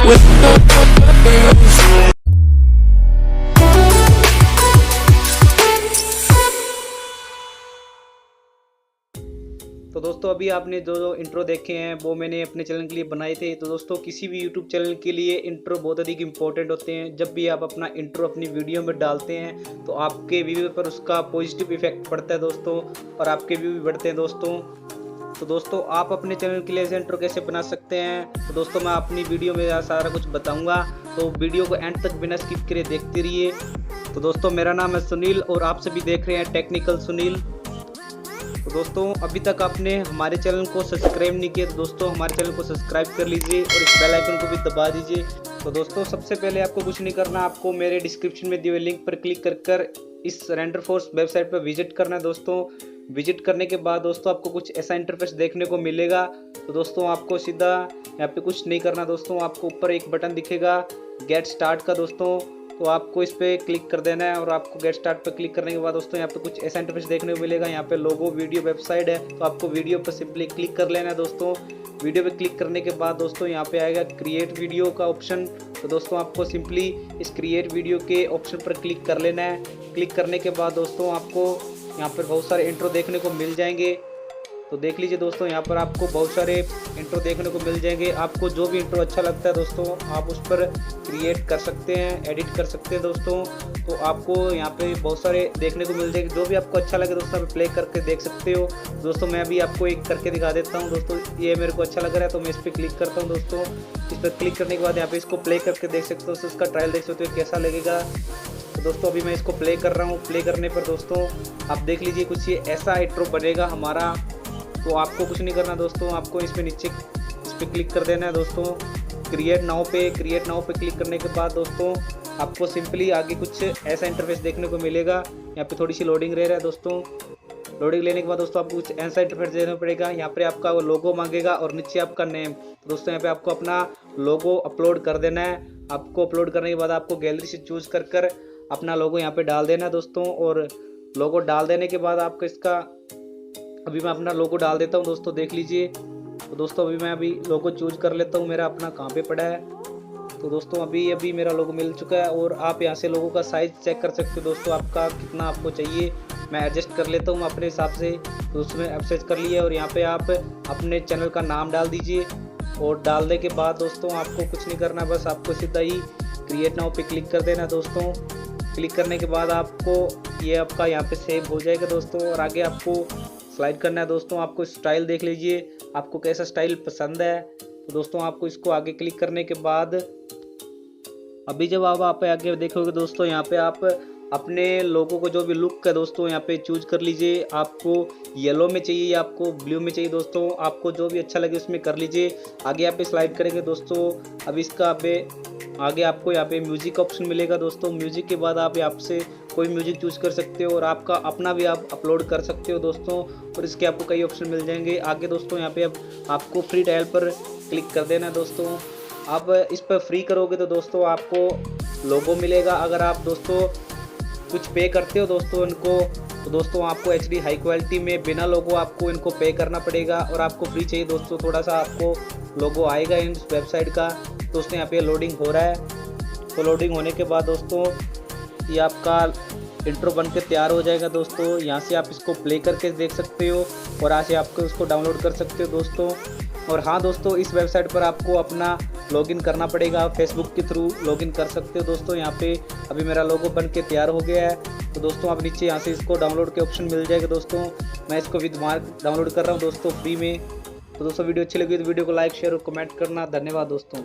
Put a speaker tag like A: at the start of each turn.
A: तो दोस्तों अभी आपने जो इंट्रो देखे हैं वो मैंने अपने चैनल के लिए बनाए थे। तो दोस्तों किसी भी यूट्यूब चैनल के लिए इंट्रो बहुत अधिक इंपॉर्टेंट होते हैं। जब भी आप अपना इंट्रो अपनी वीडियो में डालते हैं तो आपके व्यू पर उसका पॉजिटिव इफेक्ट पड़ता है दोस्तों, और आपके व्यू भी बढ़ते हैं दोस्तों। तो दोस्तों आप अपने चैनल के लिए इंट्रो कैसे बना सकते हैं, तो दोस्तों मैं अपनी वीडियो में सारा कुछ बताऊँगा, तो वीडियो को एंड तक बिना स्किप करे देखते रहिए। तो दोस्तों मेरा नाम है सुनील और आप सभी देख रहे हैं टेक्निकल सुनील। तो दोस्तों अभी तक आपने हमारे चैनल को सब्सक्राइब नहीं किया तो दोस्तों हमारे चैनल को सब्सक्राइब कर लीजिए और इस बेल आइकन को भी दबा दीजिए। तो दोस्तों सबसे पहले आपको कुछ नहीं करना, आपको मेरे डिस्क्रिप्शन में दिए हुए लिंक पर क्लिक कर इस रेंडर फोर्स वेबसाइट पर विजिट करना है दोस्तों। विजिट करने के बाद दोस्तों आपको कुछ ऐसा इंटरफेस देखने को मिलेगा। तो दोस्तों आपको सीधा यहाँ पे कुछ नहीं करना दोस्तों, आपको ऊपर एक बटन दिखेगा गेट स्टार्ट का दोस्तों, तो आपको इस पर क्लिक कर देना है। और आपको गेट स्टार्ट पर क्लिक करने के बाद दोस्तों यहाँ पे कुछ ऐसा इंटरफेस देखने को मिलेगा। यहाँ पे लोगो वीडियो वेबसाइट है, तो आपको वीडियो पर सिंपली क्लिक कर लेना है दोस्तों। वीडियो पे क्लिक करने के बाद दोस्तों यहाँ पे आएगा क्रिएट वीडियो का ऑप्शन। तो दोस्तों आपको सिंपली इस क्रिएट वीडियो के ऑप्शन पर क्लिक कर लेना है। क्लिक करने के बाद दोस्तों आपको यहाँ पर बहुत सारे इंट्रो देखने को मिल जाएंगे। तो देख लीजिए दोस्तों यहाँ पर आपको बहुत सारे इंट्रो देखने को मिल जाएंगे। आपको जो भी इंट्रो अच्छा लगता है दोस्तों आप उस पर क्रिएट कर सकते हैं, एडिट कर सकते हैं दोस्तों। तो आपको यहाँ पे बहुत सारे देखने को मिल जाएंगे, जो भी आपको अच्छा लगे दोस्तों आप प्ले करके देख सकते हो। दोस्तों मैं अभी आपको एक करके दिखा देता हूँ दोस्तों, ये मेरे को अच्छा लग रहा है तो मैं इस पर क्लिक करता हूँ दोस्तों। इस पर क्लिक करने के बाद यहाँ पे इसको प्ले करके देख सकते हो, तो इसका ट्रायल देख सकते हो कैसा लगेगा। तो दोस्तों अभी मैं इसको प्ले कर रहा हूँ। प्ले करने पर दोस्तों आप देख लीजिए कुछ ये ऐसा इंट्रो बनेगा हमारा। तो आपको कुछ नहीं करना दोस्तों, आपको इस पे नीचे इस पे क्लिक कर देना है दोस्तों क्रिएट नाउ पे क्लिक करने के बाद दोस्तों आपको सिंपली आगे कुछ ऐसा इंटरफेस देखने को मिलेगा। यहाँ पे थोड़ी सी लोडिंग रह रहा है दोस्तों। लोडिंग लेने के बाद दोस्तों आपको कुछ ऐसा इंटरफेस देना पड़ेगा। यहाँ पे आपका वो लोगो मांगेगा और नीचे आपका नेम। तो दोस्तों यहाँ पे आपको अपना लोगो अपलोड कर देना है। आपको अपलोड करने के बाद आपको गैलरी से चूज कर अपना लोगो यहाँ पे डाल देना है दोस्तों। और लोगो डाल देने के बाद आपको इसका अभी मैं अपना लोगो डाल देता हूँ दोस्तों, देख लीजिए। तो दोस्तों अभी मैं लोगो चूज कर लेता हूँ, मेरा अपना कहाँ पे पड़ा है। तो दोस्तों अभी मेरा लोगो मिल चुका है और आप यहाँ से लोगों का साइज चेक कर सकते हो दोस्तों, आपका कितना आपको चाहिए। मैं एडजस्ट कर लेता हूँ अपने हिसाब से। तो उसमें एडजस्ट कर लिया और यहाँ पे आप अपने चैनल का नाम डाल दीजिए। और डालने के बाद दोस्तों आपको कुछ नहीं करना, बस आपको सीधा ही क्रिएट नाउ पे क्लिक कर देना दोस्तों। क्लिक करने के बाद आपको ये आपका यहाँ पे सेव हो जाएगा दोस्तों। और आगे आपको स्लाइड करना है दोस्तों। आपको स्टाइल देख लीजिए, आपको कैसा स्टाइल पसंद है। तो दोस्तों आपको इसको आगे क्लिक करने के बाद अभी जब आप आगे देखोगे दोस्तों यहाँ पे आप अपने लोगों को जो भी लुक है दोस्तों यहाँ पे चूज कर लीजिए। आपको येलो में चाहिए या आपको ब्लू में चाहिए दोस्तों, आपको जो भी अच्छा लगे उसमें कर लीजिए। आगे यहाँ पे स्लाइड करेंगे दोस्तों। अब इसका आगे आपको यहाँ पे म्यूजिक ऑप्शन मिलेगा दोस्तों। म्यूजिक के बाद आप यहाँ से कोई म्यूजिक चूज कर सकते हो और आपका अपना भी आप अपलोड कर सकते हो दोस्तों। और इसके आपको कई ऑप्शन मिल जाएंगे आगे दोस्तों। यहाँ पे अब आपको फ्री ट्रायल पर क्लिक कर देना है दोस्तों। आप इस पर फ्री करोगे तो दोस्तों आपको लोगो मिलेगा। अगर आप दोस्तों कुछ पे करते हो दोस्तों इनको, तो दोस्तों आपको HD हाई क्वालिटी में बिना लोगो आपको इनको पे करना पड़ेगा। और आपको फ्री चाहिए दोस्तों, थोड़ा सा आपको लोगो आएगा इस वेबसाइट का। दोस्तों यहाँ पे लोडिंग हो रहा है। तो लोडिंग होने के बाद दोस्तों ये आपका इंट्रो बन के तैयार हो जाएगा दोस्तों। यहाँ से आप इसको प्ले करके देख सकते हो और यहाँ से आपको उसको डाउनलोड कर सकते हो दोस्तों। और हाँ दोस्तों इस वेबसाइट पर आपको अपना लॉगिन करना पड़ेगा, फेसबुक के थ्रू लॉगिन कर सकते हो दोस्तों। यहाँ पे अभी मेरा लोगो बन के तैयार हो गया है। तो दोस्तों आप नीचे यहाँ से इसको डाउनलोड के ऑप्शन मिल जाएगा दोस्तों। मैं इसको विद मार्क डाउनलोड कर रहा हूँ दोस्तों फ्री में। तो दोस्तों वीडियो अच्छी लगी तो वीडियो को लाइक शेयर और कमेंट करना। धन्यवाद दोस्तों।